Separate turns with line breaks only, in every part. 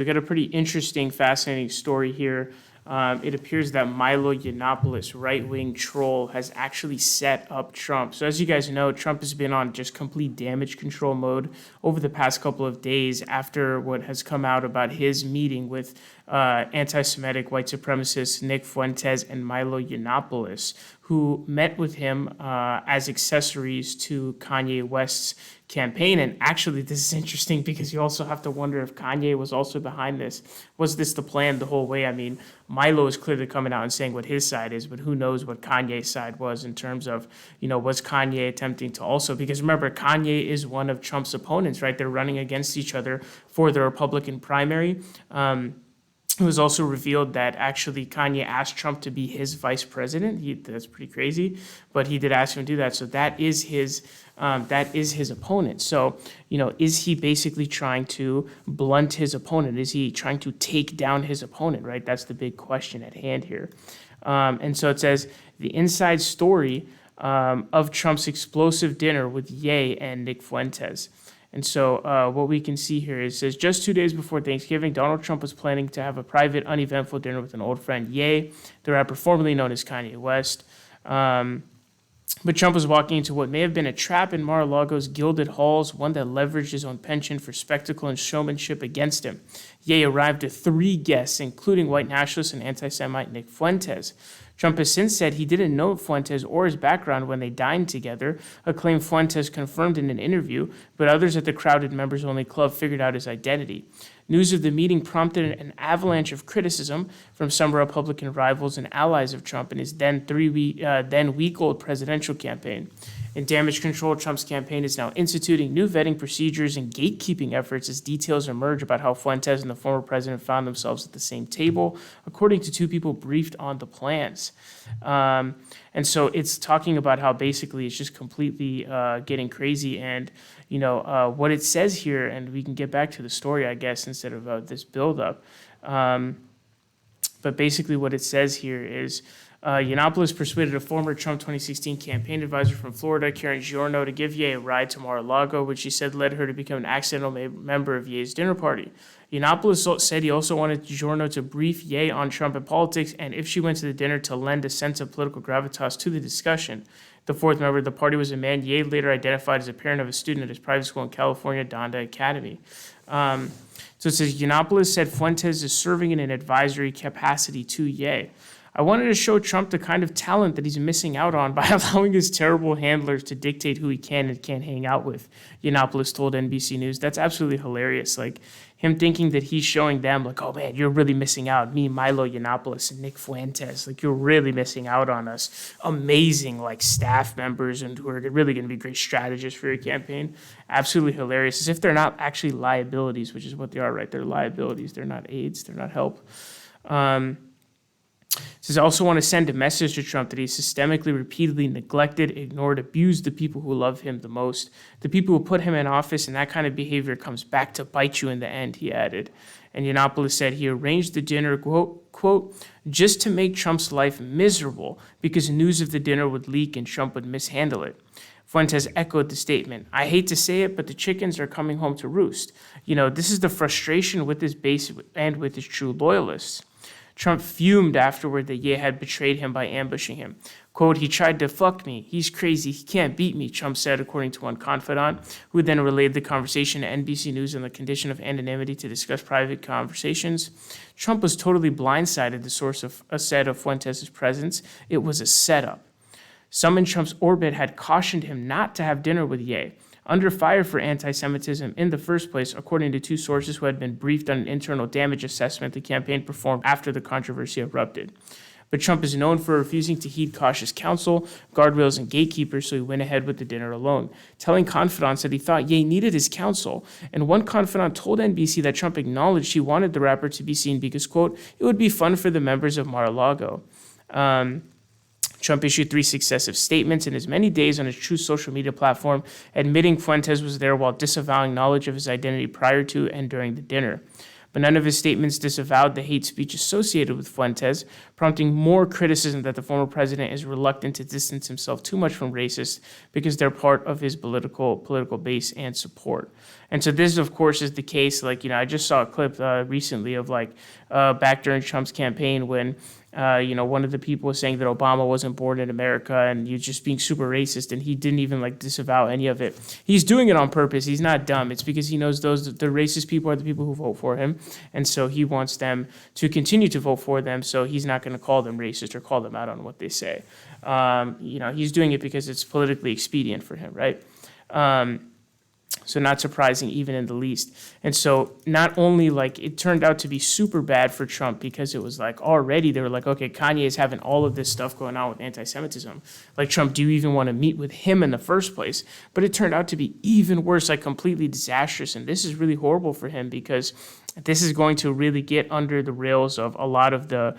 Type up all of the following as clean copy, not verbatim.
We got a pretty interesting, fascinating story here. It appears that Milo Yiannopoulos, right-wing troll, has actually set up Trump. So as you guys know, Trump has been on just complete damage control mode over the past couple of days after what has come out about his meeting with anti-Semitic white supremacists Nick Fuentes and Milo Yiannopoulos, who met with him as accessories to Kanye West's campaign. And actually, this is interesting because you also have to wonder if Kanye was also behind this. Was this the plan the whole way? I mean, Milo is clearly coming out and saying what his side is, but who knows what Kanye's side was in terms of, was Kanye attempting to also, because remember, Kanye is one of Trump's opponents, right? They're running against each other for the Republican primary. It was also revealed that actually Kanye asked Trump to be his vice president. That's pretty crazy, but he did ask him to do that. So that is his opponent. So, is he basically trying to blunt his opponent? Is he trying to take down his opponent, right? That's the big question at hand here. And so it says the inside story of Trump's explosive dinner with Ye and Nick Fuentes. And so what we can see here is, it says, just 2 days before Thanksgiving, Donald Trump was planning to have a private, uneventful dinner with an old friend, Ye, the rapper formerly known as Kanye West. But Trump was walking into what may have been a trap in Mar-a-Lago's gilded halls, one that leveraged his own penchant for spectacle and showmanship against him. Ye arrived with 3 guests, including white nationalist and anti-Semite Nick Fuentes. Trump has since said he didn't know Fuentes or his background when they dined together, a claim Fuentes confirmed in an interview, but others at the crowded members-only club figured out his identity. News of the meeting prompted an avalanche of criticism from some Republican rivals and allies of Trump in his then week-old presidential campaign. In damage control, Trump's campaign is now instituting new vetting procedures and gatekeeping efforts as details emerge about how Fuentes and the former president found themselves at the same table, according to 2 people briefed on the plans. And so it's talking about how basically it's just completely getting crazy. And, what it says here, and we can get back to the story, I guess, instead of this buildup. But basically what it says here is, Yiannopoulos persuaded a former Trump 2016 campaign advisor from Florida, Karen Giorno, to give Ye a ride to Mar-a-Lago, which she said led her to become an accidental member of Ye's dinner party. Yiannopoulos said he also wanted Giorno to brief Ye on Trump and politics, and if she went to the dinner, to lend a sense of political gravitas to the discussion. The 4th member of the party was a man Ye later identified as a parent of a student at his private school in California, Donda Academy. So it says, Yiannopoulos said Fuentes is serving in an advisory capacity to Ye. I wanted to show Trump the kind of talent that he's missing out on by allowing his terrible handlers to dictate who he can and can't hang out with, Yiannopoulos told NBC News. That's absolutely hilarious. Like, him thinking that he's showing them, like, oh, man, you're really missing out. Me, Milo Yiannopoulos, and Nick Fuentes, like, you're really missing out on us. Amazing, staff members and who are really going to be great strategists for your campaign. Absolutely hilarious, as if they're not actually liabilities, which is what they are, right? They're liabilities. They're not aids. They're not help. Says, I also want to send a message to Trump that he systemically, repeatedly neglected, ignored, abused the people who love him the most. The people who put him in office, and that kind of behavior comes back to bite you in the end, he added. And Yiannopoulos said he arranged the dinner, quote, just to make Trump's life miserable because news of the dinner would leak and Trump would mishandle it. Fuentes echoed the statement. I hate to say it, but the chickens are coming home to roost. This is the frustration with his base and with his true loyalists. Trump fumed afterward that Ye had betrayed him by ambushing him. Quote, he tried to fuck me. He's crazy. He can't beat me, Trump said, according to one confidant, who then relayed the conversation to NBC News on the condition of anonymity to discuss private conversations. Trump was totally blindsided, the source said of Fuentes' presence. It was a setup. Some in Trump's orbit had cautioned him not to have dinner with Ye, under fire for anti-Semitism in the first place, according to 2 sources who had been briefed on an internal damage assessment the campaign performed after the controversy erupted. But Trump is known for refusing to heed cautious counsel, guardrails, and gatekeepers, so he went ahead with the dinner alone, telling confidants that he thought Ye needed his counsel. And one confidant told NBC that Trump acknowledged he wanted the rapper to be seen because, quote, it would be fun for the members of Mar-a-Lago. Trump issued 3 successive statements in as many days on his true social media platform, admitting Fuentes was there while disavowing knowledge of his identity prior to and during the dinner. but none of his statements disavowed the hate speech associated with Fuentes, prompting more criticism that the former president is reluctant to distance himself too much from racists because they're part of his political base and support. And so this, of course, is the case. Like, I just saw a clip recently of back during Trump's campaign when one of the people was saying that Obama wasn't born in America and you're just being super racist, and he didn't even disavow any of it. He's doing it on purpose. He's not dumb. It's because he knows the racist people are the people who vote for him, and so he wants them to continue to vote for them. So he's not going to call them racist or call them out on what they say. He's doing it because it's politically expedient for him, right? So not surprising even in the least. And so not only it turned out to be super bad for Trump because it was already they were okay, Kanye is having all of this stuff going on with anti-Semitism. Trump, do you even want to meet with him in the first place? But it turned out to be even worse, completely disastrous. And this is really horrible for him because this is going to really get under the rails of a lot of the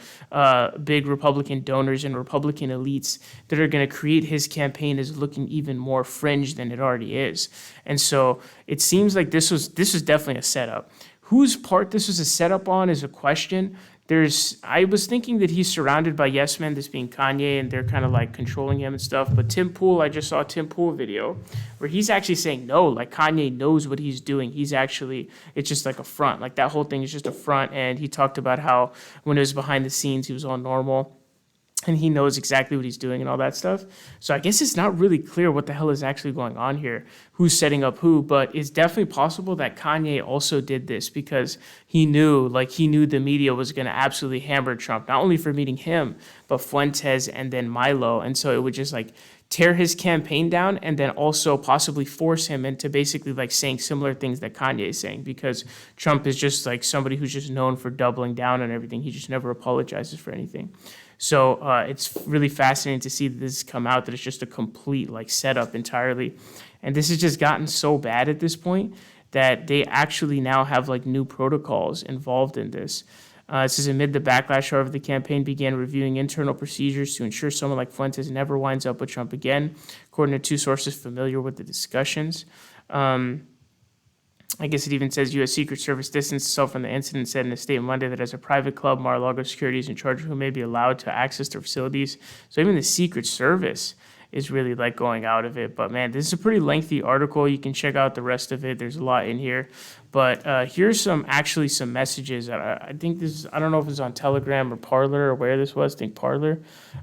big Republican donors and Republican elites that are going to create his campaign as looking even more fringe than it already is. And so it seems like this was definitely a setup. Whose part this was a setup on is a question. I was thinking that he's surrounded by yes men, this being Kanye, and they're kind of controlling him and stuff. But Tim Pool, I just saw a Tim Pool video where he's actually saying no, Kanye knows what he's doing. It's just a front. That whole thing is just a front. And he talked about how when it was behind the scenes, he was all normal. And he knows exactly what he's doing and all that stuff. So I guess it's not really clear what the hell is actually going on here, who's setting up who, but it's definitely possible that Kanye also did this because he knew the media was going to absolutely hammer Trump, not only for meeting him, but Fuentes and then Milo. And so it would just tear his campaign down and then also possibly force him into basically saying similar things that Kanye is saying, because Trump is just somebody who's just known for doubling down on everything. He just never apologizes for anything. So it's really fascinating to see this come out, that it's just a complete setup entirely. And this has just gotten so bad at this point that they actually now have new protocols involved in this. It says amid the backlash, however, the campaign began reviewing internal procedures to ensure someone like Fuentes never winds up with Trump again, according to two sources familiar with the discussions. I guess it even says U.S. Secret Service distanced itself from the incident, said in a statement Monday that as a private club, Mar-a-Lago security is in charge of who may be allowed to access their facilities. So even the Secret Service is really going out of it. But man, this is a pretty lengthy article. You can check out the rest of it. There's a lot in here. But here's some messages. I think I don't know if it's on Telegram or Parler or where this was. I think Parler.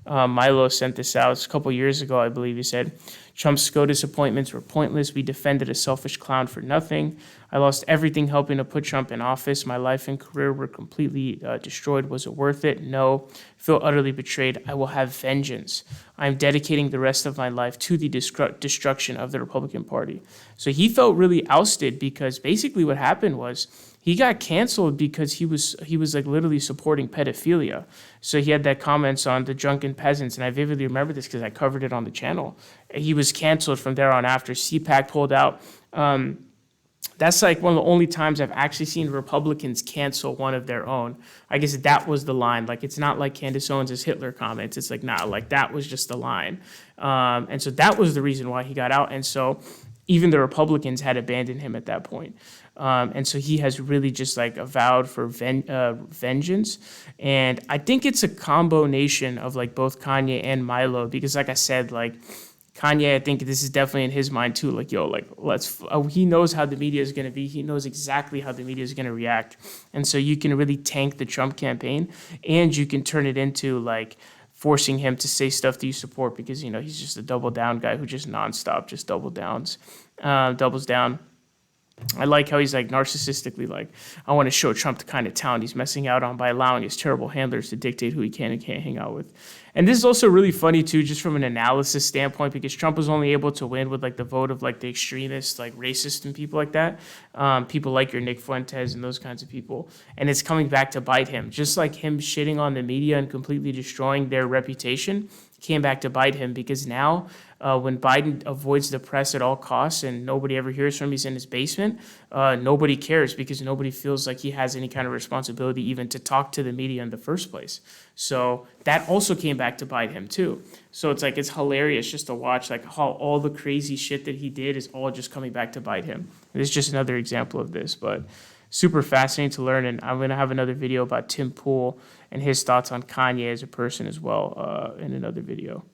Milo sent this out a couple years ago, I believe. He said, Trump's SCOTUS appointments were pointless. We defended a selfish clown for nothing. I lost everything helping to put Trump in office. My life and career were completely destroyed. Was it worth it? No. Feel utterly betrayed. I will have vengeance. I'm dedicating the rest of my life to the destruction of the Republican Party. So he felt really ousted because basically what happened was he got canceled because he was literally supporting pedophilia. So he had that comments on the drunken peasants, and I vividly remember this because I covered it on the channel. He was canceled from there on after. CPAC pulled out. That's one of the only times I've actually seen Republicans cancel one of their own. I guess that was the line. It's not like Candace Owens' Hitler comments. It's that was just the line. And so that was the reason why he got out. And so even the Republicans had abandoned him at that point. And so he has really just avowed for vengeance. And I think it's a combination of both Kanye and Milo, because I said, Kanye, I think this is definitely in his mind too. He knows how the media is going to be. He knows exactly how the media is going to react. And so you can really tank the Trump campaign, and you can turn it into forcing him to say stuff that you support, because, he's just a double down guy who just nonstop just doubles down. I like how he's narcissistically I want to show Trump the kind of talent he's messing out on by allowing his terrible handlers to dictate who he can and can't hang out with. And this is also really funny too, just from an analysis standpoint, because Trump was only able to win with the vote of the extremists, racist and people like that, people like your Nick Fuentes and those kinds of people. And it's coming back to bite him, just like him shitting on the media and completely destroying their reputation came back to bite him, because now when Biden avoids the press at all costs and nobody ever hears from him, he's in his basement, nobody cares, because nobody feels like he has any kind of responsibility even to talk to the media in the first place. So that also came back to bite him too. So it's it's hilarious just to watch how all the crazy shit that he did is all just coming back to bite him. And it's just another example of this. But super fascinating to learn. And I'm going to have another video about Tim Pool and his thoughts on Kanye as a person as well in another video.